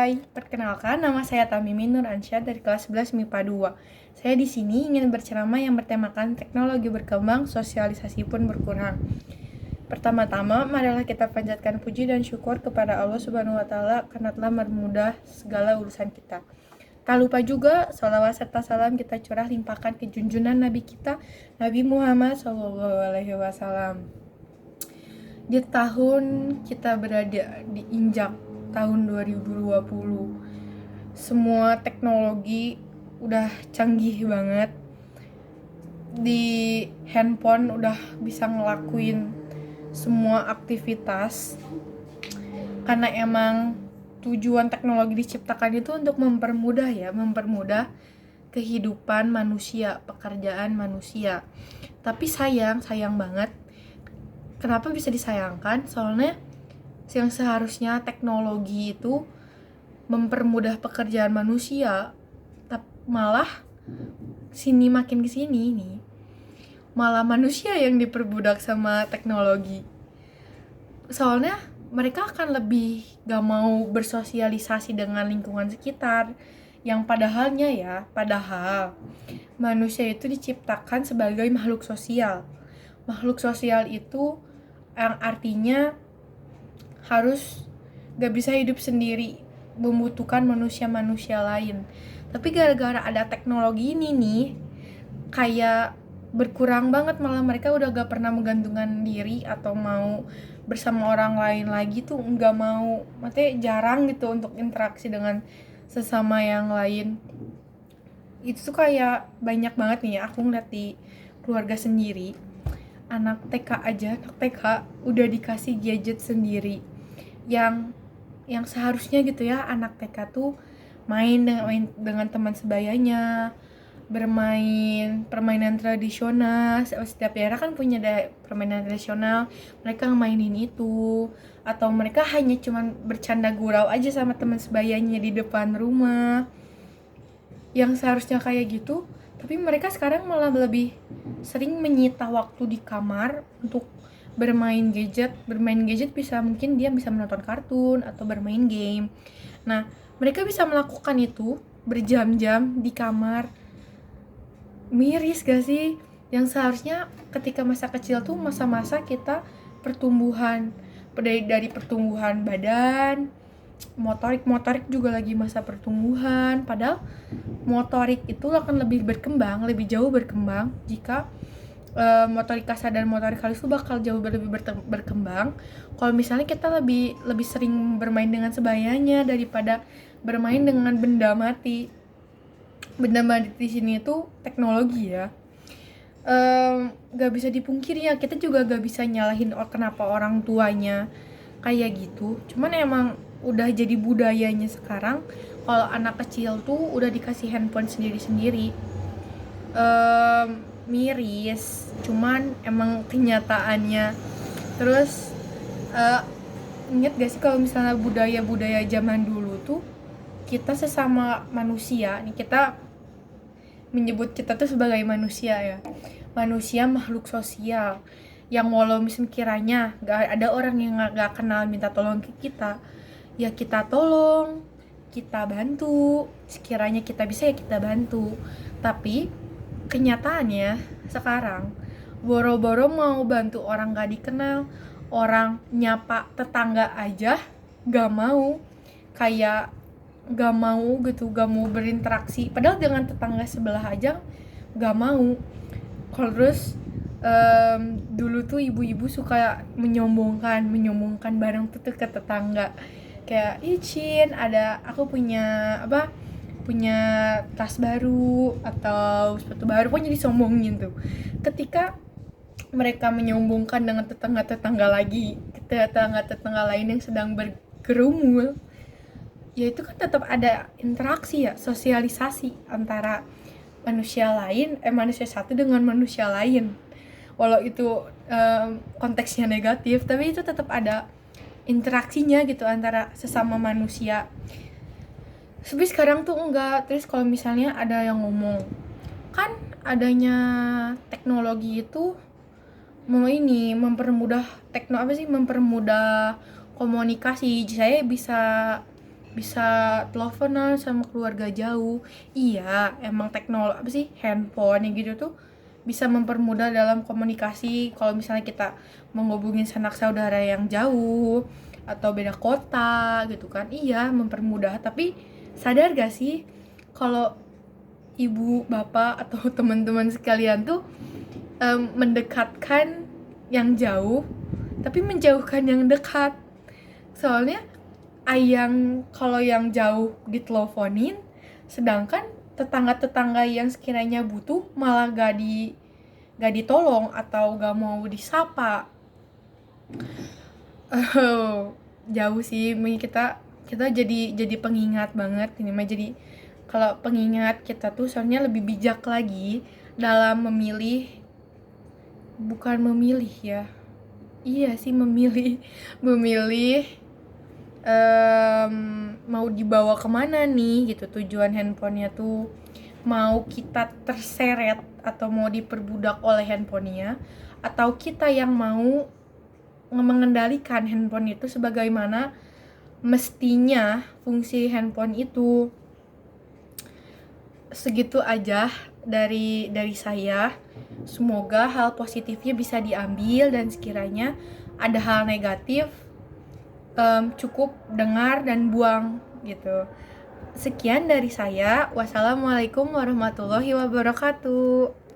Hai, perkenalkan nama saya Tamimi Nur Ansyad dari kelas 11 MIPA 2. Saya di sini ingin berceramah yang bertemakan teknologi berkembang, sosialisasi pun berkurang. Pertama-tama, marilah kita panjatkan puji dan syukur kepada Allah Subhanahu wa taala karena telah mempermudah segala urusan kita. Tak lupa juga sholawat serta salam kita curah limpahkan ke junjungan Nabi kita, Nabi Muhammad SAW. Di tahun kita berada di injak tahun 2020, semua teknologi udah canggih banget. Di handphone udah bisa ngelakuin semua aktivitas, karena emang tujuan teknologi diciptakan itu untuk mempermudah kehidupan manusia, pekerjaan manusia. Tapi sayang banget. Kenapa bisa disayangkan? Soalnya yang seharusnya teknologi itu mempermudah pekerjaan manusia, tapi malah makin kesini nih, malah manusia yang diperbudak sama teknologi. Soalnya mereka akan lebih gak mau bersosialisasi dengan lingkungan sekitar, yang padahal manusia itu diciptakan sebagai makhluk sosial. Makhluk sosial itu yang artinya harus gak bisa hidup sendiri, membutuhkan manusia-manusia lain. Tapi gara-gara ada teknologi ini nih, kayak berkurang banget, malah mereka udah gak pernah menggantungkan diri atau mau bersama orang lain lagi tuh, gak mau, maksudnya jarang gitu untuk interaksi dengan sesama yang lain. Itu tuh kayak banyak banget nih ya, aku ngeliat di keluarga sendiri, anak TK udah dikasih gadget sendiri, yang seharusnya gitu ya, anak TK tuh main dengan teman sebayanya, bermain permainan tradisional. Setiap daerah kan punya permainan tradisional, mereka mainin itu, atau mereka hanya cuman bercanda gurau aja sama teman sebayanya di depan rumah, yang seharusnya kayak gitu. Tapi mereka sekarang malah lebih sering menyita waktu di kamar untuk bermain gadget bisa, mungkin dia bisa menonton kartun atau bermain game. Nah, mereka bisa melakukan itu berjam-jam di kamar. Miris gak sih? Yang seharusnya ketika masa kecil tuh masa-masa kita pertumbuhan, dari pertumbuhan badan, motorik juga lagi masa pertumbuhan. Padahal motorik itu akan lebih jauh berkembang jika motorik kasar dan motorik halus itu bakal jauh lebih berkembang kalau misalnya kita lebih sering bermain dengan sebayanya daripada bermain dengan benda mati. Benda mati di sini itu teknologi ya. Gak bisa dipungkiri ya, kita juga gak bisa nyalahin kenapa orang tuanya kayak gitu. Cuman emang udah jadi budayanya sekarang kalau anak kecil tuh udah dikasih handphone sendiri-sendiri. Miris, cuman emang kenyataannya. Terus inget gak sih kalau misalnya budaya zaman dulu tuh, kita sesama manusia nih, kita menyebut kita tuh sebagai manusia ya, manusia makhluk sosial, yang walau misalnya kiranya gak ada orang yang gak kenal minta tolong ke kita, ya kita tolong, kita bantu, sekiranya kita bisa ya kita bantu. Tapi kenyataannya sekarang, boro-boro mau bantu orang gak dikenal, orang nyapa tetangga aja gak mau, kayak gak mau gitu, gak mau berinteraksi, padahal dengan tetangga sebelah aja gak mau. Kalau terus dulu tuh ibu-ibu suka menyombongkan barang tuh ke tetangga, kayak Cin, aku punya tas baru atau sepatu baru, pokoknya disombongin tuh. Ketika mereka menyombongkan dengan tetangga lain yang sedang bergerumul, ya itu kan tetap ada interaksi ya, sosialisasi antara manusia satu dengan manusia lain. Walau itu konteksnya negatif, tapi itu tetap ada interaksinya gitu antara sesama manusia. Tapi sekarang tuh enggak. Terus kalau misalnya ada yang ngomong, kan adanya teknologi itu mempermudah komunikasi. Saya bisa bisa teleponan sama keluarga jauh. Iya, emang teknologi handphone yang gitu tuh bisa mempermudah dalam komunikasi kalau misalnya kita menghubungi sanak saudara yang jauh atau beda kota gitu kan. Iya, mempermudah, tapi sadar gak sih kalau ibu, bapak atau teman-teman sekalian tuh mendekatkan yang jauh tapi menjauhkan yang dekat. Soalnya kalau yang jauh diteleponin, sedangkan tetangga-tetangga yang sekiranya butuh malah gak ditolong atau gak mau disapa. Jauh sih, kita jadi pengingat banget ini mah. Jadi kalau pengingat kita tuh soalnya lebih bijak lagi dalam memilih, bukan memilih ya, iya sih memilih mau dibawa kemana nih gitu. Tujuan handphonenya tuh mau kita terseret atau mau diperbudak oleh handphonenya, atau kita yang mau mengendalikan handphone itu sebagaimana mestinya fungsi handphone itu. Segitu aja dari saya. Semoga hal positifnya bisa diambil, dan sekiranya ada hal negatif cukup dengar dan buang gitu. Sekian dari saya. Wassalamualaikum warahmatullahi wabarakatuh.